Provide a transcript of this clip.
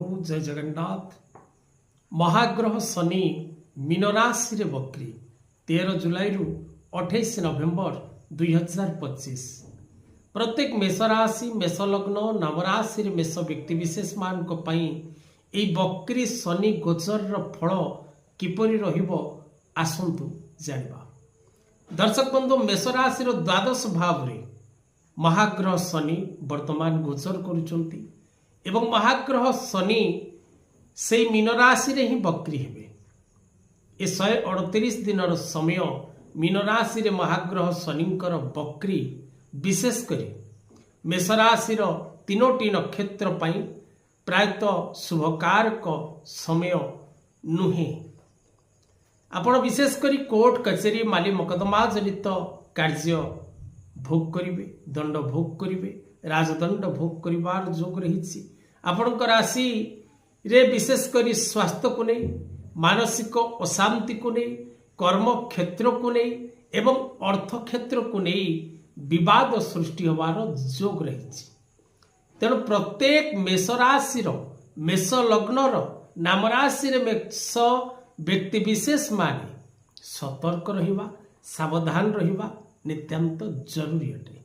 जय जगन्नाथ। महाग्रह शनि मीन राशि रे बक्री 13 जुलाई रु 28 नवेम्बर 2025। प्रत्येक मेष राशि मेष लग्न नाम राशि रे मेष व्यक्ति विशेष मान को पई ए बक्री शनि गोचर रो फल किपरि रहिबो आसंतु जानिबा। दर्शक बंधु, मेष राशि रो द्वादश भाव रे महाग्रह शनि वर्तमान गोचर करुचंती एवं महाग्रह शनि से मीन राशि रे ही बक्री हेबे। ए 138 दिन समय मीन राशि रे महाग्रह शनिंकर बक्री विशेष करी मेष राशि रो तीनोटी नक्षत्र पई प्रायतः शुभकारक समय नुहे। आपण विशेष करी कोर्ट कचेरी माली मकदमा जनित कार्य भोग करिवे, दंड भोग करिवे, राजदंड भोग करिवार जोग रही। आपणकर राशि रे विशेष करी स्वास्थ्य को नहीं, मानसिक अशांति को नहीं, कर्म क्षेत्र को नहीं एवं अर्थ क्षेत्र को नहीं विवाद सृष्टि होवार जोग रही। तेणु प्रत्येक मेष राशि मेष लग्नर नाम राशि रे मेष व्यक्ति विशेष माने सतर्क रहिबा, सावधान रहिबा नित्यांत जरूरी अटे।